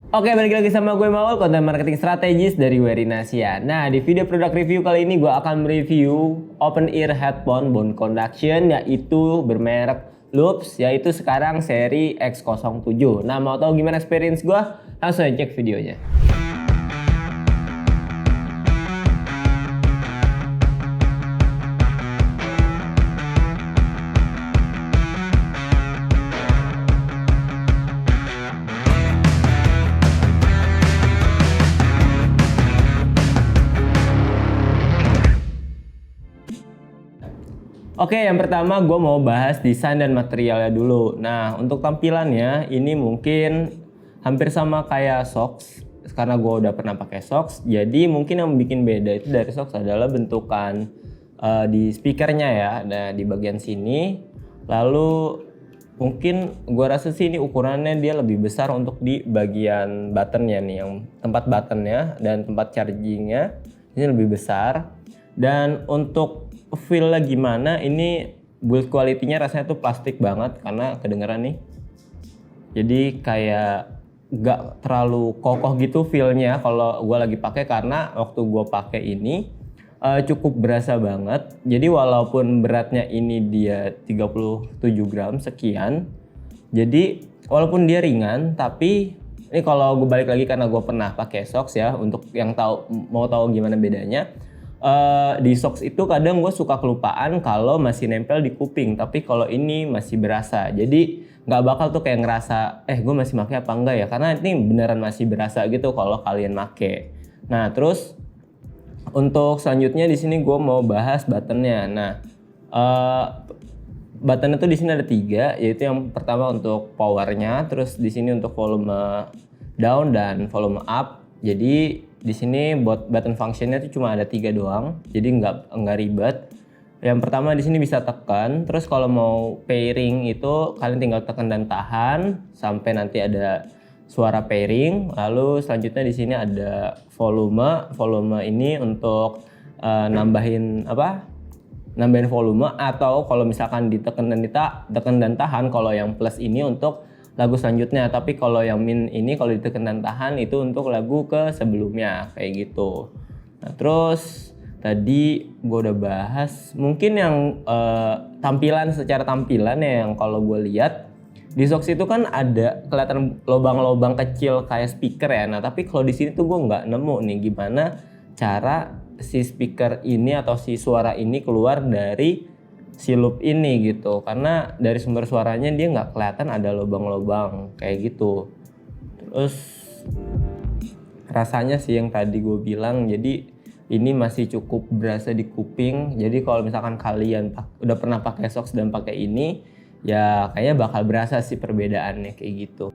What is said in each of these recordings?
Oke, balik lagi sama gue Maul, konten marketing strategis dari Werinasia. Nah, di video produk review kali ini gue akan mereview open ear headphone bone conduction, yaitu bermerek Loops, yaitu sekarang seri X07. Nah, mau tahu gimana experience gue? Langsung aja cek videonya. Oke, yang pertama gue mau bahas desain dan materialnya dulu. Nah, untuk tampilannya ini mungkin hampir sama kayak socks, karena gue udah pernah pakai socks. Jadi mungkin yang bikin beda itu dari socks adalah bentukan di speakernya ya. Nah, di bagian sini. Lalu mungkin gue rasa sih ini ukurannya dia lebih besar untuk di bagian buttonnya nih, yang tempat buttonnya dan tempat chargingnya ini lebih besar. Dan untuk feel-nya gimana, ini build quality-nya rasanya tuh plastik banget karena kedengeran nih. Jadi kayak gak terlalu kokoh gitu feel-nya kalau gue lagi pakai, karena waktu gue pakai ini cukup berasa banget. Jadi walaupun beratnya ini dia 37 gram sekian, jadi walaupun dia ringan, tapi ini kalau gue balik lagi karena gue pernah pakai socks ya, untuk yang mau tahu gimana bedanya. Di socks itu kadang gue suka kelupaan kalau masih nempel di kuping, tapi kalau ini masih berasa, jadi nggak bakal tuh kayak ngerasa gue masih pakai apa enggak ya, karena ini beneran masih berasa gitu kalau kalian make. Nah, terus untuk selanjutnya di sini gue mau bahas buttonnya. Nah, buttonnya tuh di sini ada 3, yaitu yang pertama untuk powernya, terus di sini untuk volume down dan volume up. Jadi di sini buat button functionnya tuh cuma ada 3 doang, jadi nggak ribet. Yang pertama di sini bisa tekan, terus kalau mau pairing itu kalian tinggal tekan dan tahan sampai nanti ada suara pairing. Lalu selanjutnya di sini ada volume ini untuk nambahin volume, atau kalau misalkan ditekan dan tahan kalau yang plus ini untuk lagu selanjutnya, tapi kalau yang min ini kalau ditekan dan tahan itu untuk lagu ke sebelumnya, kayak gitu. Nah, terus tadi gue udah bahas mungkin yang secara tampilan ya, yang kalau gue lihat di socks itu kan ada kelihatan lubang-lubang kecil kayak speaker ya. Nah, tapi kalau di sini tuh gue nggak nemu nih gimana cara si speaker ini atau si suara ini keluar dari si loop ini gitu, karena dari sumber suaranya dia nggak kelihatan ada lubang-lubang kayak gitu. Terus rasanya sih yang tadi gue bilang, jadi ini masih cukup berasa di kuping. Jadi kalau misalkan kalian udah pernah pakai socks dan pakai ini, ya kayaknya bakal berasa sih perbedaannya kayak gitu.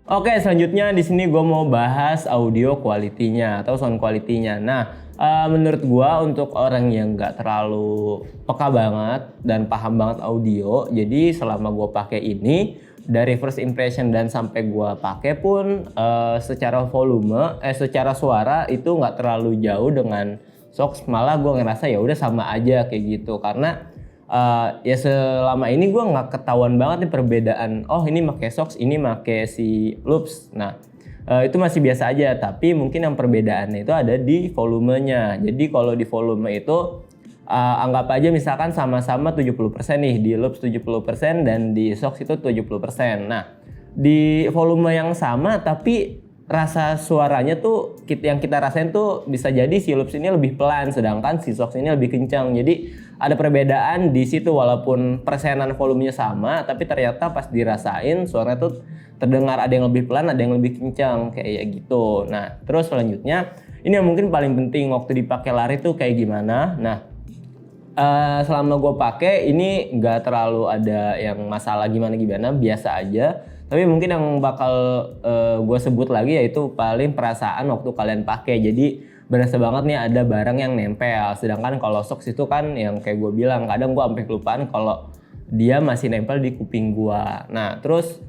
Oke, selanjutnya di sini gue mau bahas audio quality-nya atau sound quality-nya. Nah, menurut gue untuk orang yang nggak terlalu peka banget dan paham banget audio, jadi selama gue pakai ini dari first impression dan sampai gue pakai pun secara secara suara itu nggak terlalu jauh dengan socks. Malah gue ngerasa ya udah sama aja kayak gitu, karena ya selama ini gue nggak ketahuan banget nih perbedaan. Oh, ini pakai socks, ini pakai si Loops. Nah, itu masih biasa aja. Tapi mungkin yang perbedaannya itu ada di volumenya. Jadi kalau di volume itu anggap aja misalkan sama-sama 70% nih, di Loops 70% dan di socks itu 70%. Nah, di volume yang sama tapi rasa suaranya tuh yang kita rasain tuh bisa jadi si Loops ini lebih pelan, sedangkan si socks ini lebih kencang. Jadi ada perbedaan di situ, walaupun persenan volumenya sama, tapi ternyata pas dirasain suaranya tuh terdengar ada yang lebih pelan, ada yang lebih kencang kayak gitu. Nah, terus selanjutnya ini yang mungkin paling penting waktu dipakai lari tuh kayak gimana. Nah, selama gue pakai ini nggak terlalu ada yang masalah gimana, biasa aja. Tapi mungkin yang bakal gue sebut lagi yaitu paling perasaan waktu kalian pakai. Jadi berasa banget nih ada barang yang nempel. Sedangkan kalau socks itu kan yang kayak gue bilang, kadang gue sampai kelupaan kalau dia masih nempel di kuping gue. Nah, terus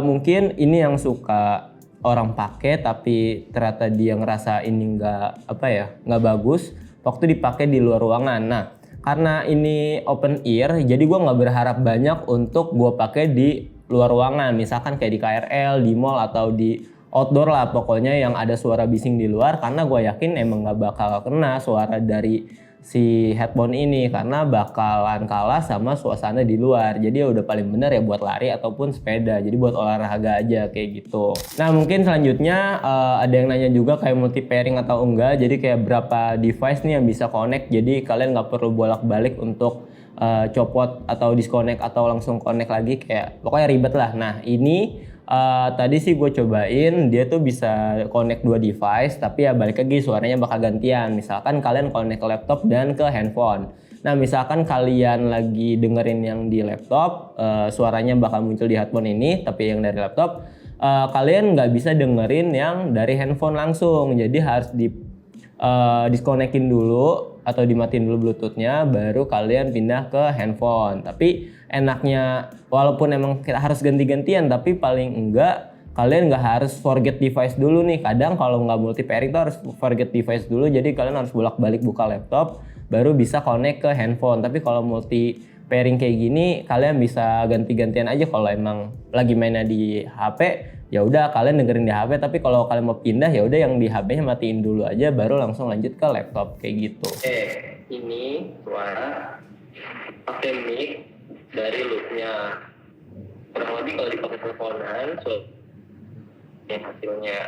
mungkin ini yang suka orang pakai tapi ternyata dia ngerasa ini nggak bagus waktu dipakai di luar ruangan. Nah, karena ini open ear, jadi gue nggak berharap banyak untuk gue pakai di luar ruangan, misalkan kayak di KRL, di mall atau di outdoor lah pokoknya yang ada suara bising di luar, karena gue yakin emang nggak bakal kena suara dari si headphone ini karena bakalan kalah sama suasana di luar. Jadi ya udah paling bener ya buat lari ataupun sepeda, jadi buat olahraga aja kayak gitu. Nah mungkin selanjutnya ada yang nanya juga kayak multi pairing atau enggak, jadi kayak berapa device nih yang bisa connect, jadi kalian nggak perlu bolak-balik untuk copot atau disconnect atau langsung connect lagi, kayak pokoknya ribet lah. Nah ini tadi sih gue cobain, dia tuh bisa connect 2 device, tapi ya balik lagi suaranya bakal gantian. Misalkan kalian connect ke laptop dan ke handphone. Nah misalkan kalian lagi dengerin yang di laptop, suaranya bakal muncul di headphone ini, tapi yang dari laptop kalian nggak bisa dengerin yang dari handphone langsung. Jadi harus disconnectin dulu atau dimatiin dulu bluetoothnya, baru kalian pindah ke handphone. Tapi enaknya walaupun emang kita harus ganti-gantian, tapi paling enggak kalian nggak harus forget device dulu nih. Kadang kalau nggak multi pairing tuh harus forget device dulu, jadi kalian harus bolak-balik buka laptop baru bisa connect ke handphone. Tapi kalau multi pairing kayak gini kalian bisa ganti-gantian aja. Kalau emang lagi mainnya di HP ya udah kalian dengerin di HP, tapi kalau kalian mau pindah ya udah yang di HP-nya matiin dulu aja baru langsung lanjut ke laptop kayak gitu. Ini suara pakai mic dari loopnya, kurang lebih kalau dipakai teleponan yang hasilnya.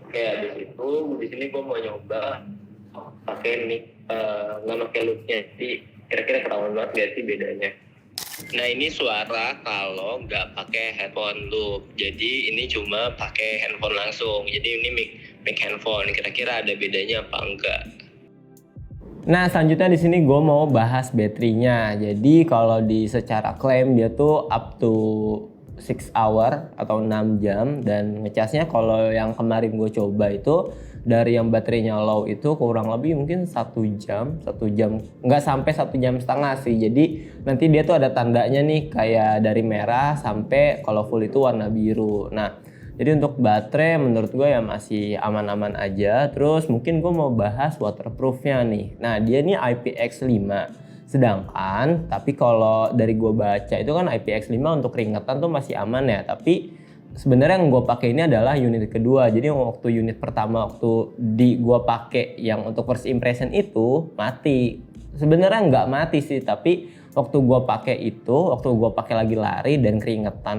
Oke, habis itu di sini gue mau nyoba pakai mic nggak pakai loopnya, jadi kira-kira ketahuan banget gak sih bedanya. Nah ini suara kalau nggak pakai headphone loop, jadi ini cuma pakai handphone langsung, jadi ini mic handphone. Kira-kira ada bedanya apa enggak? Nah selanjutnya di sini gue mau bahas baterainya. Jadi kalau di secara klaim dia tuh up to 6 hour atau 6 jam, dan ngecasnya kalau yang kemarin gue coba itu dari yang baterainya low itu kurang lebih mungkin 1 jam, nggak sampai 1 jam setengah sih. Jadi nanti dia tuh ada tandanya nih kayak dari merah sampai kalau full itu warna biru. Nah jadi untuk baterai menurut gue ya masih aman-aman aja. Terus mungkin gue mau bahas waterproofnya nih. Nah dia nih IPX5. Sedangkan tapi kalau dari gue baca itu kan IPX5 untuk keringetan tuh masih aman ya. Tapi sebenarnya yang gue pakai ini adalah unit kedua. Jadi waktu unit pertama waktu gue pakai yang untuk first impression itu mati. Sebenarnya nggak mati sih, tapi waktu gue pakai itu, waktu gue pakai lagi lari dan keringetan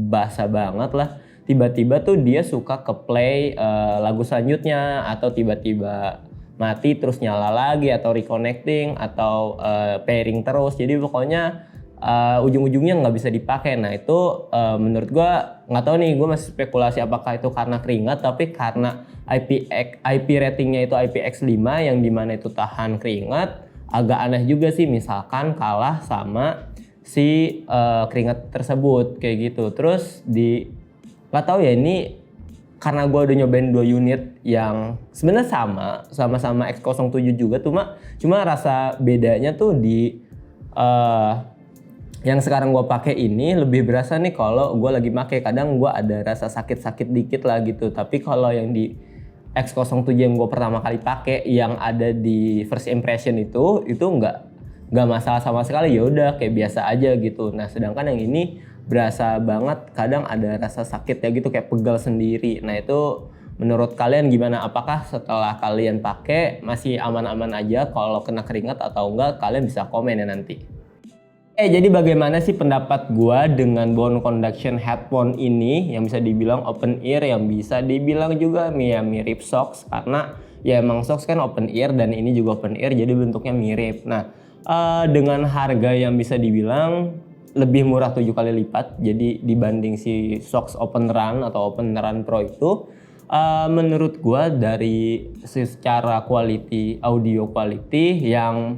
basah banget lah. Tiba-tiba tuh dia suka ke play lagu selanjutnya, atau tiba-tiba mati terus nyala lagi, atau reconnecting, atau pairing terus. Jadi pokoknya ujung-ujungnya nggak bisa dipakai. Nah itu menurut gue nggak tahu nih, gue masih spekulasi apakah itu karena keringat, tapi karena IP ratingnya itu IPX5 yang dimana itu tahan keringat, agak aneh juga sih misalkan kalah sama si keringat tersebut kayak gitu. Terus nggak tahu ya, ini karena gue udah nyobain 2 unit yang sebenarnya sama-sama X07 juga, cuma rasa bedanya tuh di yang sekarang gue pakai ini lebih berasa nih kalau gue lagi pakai. Kadang gue ada rasa sakit-sakit dikit lah gitu. Tapi kalau yang di X07 yang gue pertama kali pakai yang ada di first impression itu nggak masalah sama sekali, ya udah kayak biasa aja gitu. Nah sedangkan yang ini berasa banget, kadang ada rasa sakit ya gitu, kayak pegal sendiri. Nah itu menurut kalian gimana? Apakah setelah kalian pakai masih aman-aman aja? Kalau kena keringat atau enggak, kalian bisa komen ya nanti. Jadi bagaimana sih pendapat gua dengan bone conduction headphone ini yang bisa dibilang open ear, yang bisa dibilang juga ya mirip socks, karena ya emang socks kan open ear dan ini juga open ear, jadi bentuknya mirip. Nah dengan harga yang bisa dibilang lebih murah 7 kali lipat, jadi dibanding si socks open run atau open run pro itu, menurut gua dari secara quality, audio quality yang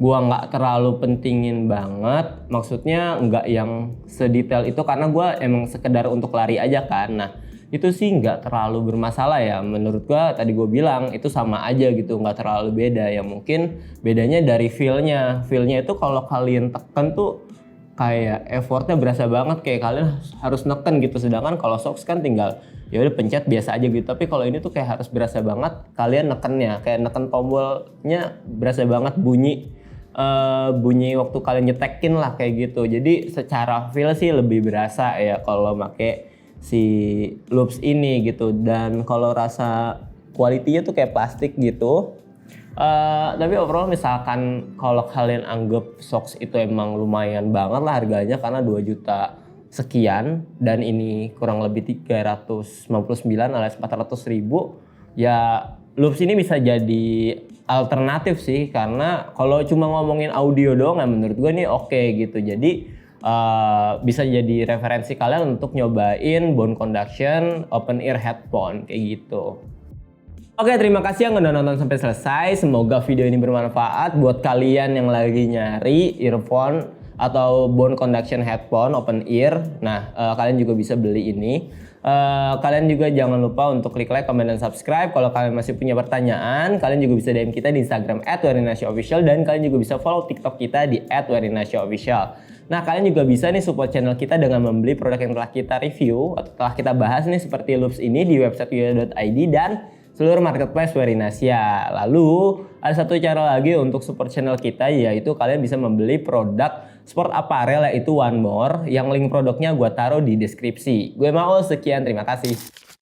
gua nggak terlalu pentingin banget, maksudnya nggak yang sedetail itu, karena gua emang sekedar untuk lari aja kan. Nah itu sih nggak terlalu bermasalah ya menurut gua. Tadi gua bilang itu sama aja gitu, nggak terlalu beda. Ya mungkin bedanya dari feelnya itu kalau kalian tekan tuh kayak effortnya berasa banget, kayak kalian harus neken gitu. Sedangkan kalau socks kan tinggal ya udah pencet biasa aja gitu. Tapi kalau ini tuh kayak harus berasa banget kalian nekennya, kayak neken tombolnya berasa banget bunyi waktu kalian nyetekin lah kayak gitu. Jadi secara feel sih lebih berasa ya kalau pakai si loops ini gitu. Dan kalau rasa kualitinya tuh kayak plastik gitu. Tapi overall misalkan kalau kalian anggap socks itu emang lumayan banget lah harganya karena 2 juta sekian dan ini kurang lebih 399 alias 400 ribu, ya loops ini bisa jadi alternatif sih, karena kalau cuma ngomongin audio doang ya menurut gue nih oke gitu. Jadi bisa jadi referensi kalian untuk nyobain bone conduction open ear headphone kayak gitu. Oke, terima kasih yang udah nonton sampai selesai. Semoga video ini bermanfaat buat kalian yang lagi nyari earphone atau bone conduction headphone open ear. Nah, kalian juga bisa beli ini. Kalian juga jangan lupa untuk klik like, comment, dan subscribe. Kalau kalian masih punya pertanyaan, kalian juga bisa DM kita di Instagram @werinasiaofficial dan kalian juga bisa follow TikTok kita di @werinasiaofficial. Nah, kalian juga bisa nih support channel kita dengan membeli produk yang telah kita review atau telah kita bahas nih seperti loops ini di website wio.id dan seluruh marketplace Werinasia. Lalu ada satu cara lagi untuk support channel kita, yaitu kalian bisa membeli produk sport apparel yaitu One More yang link produknya gue taruh di deskripsi. Gue mau sekian, terima kasih.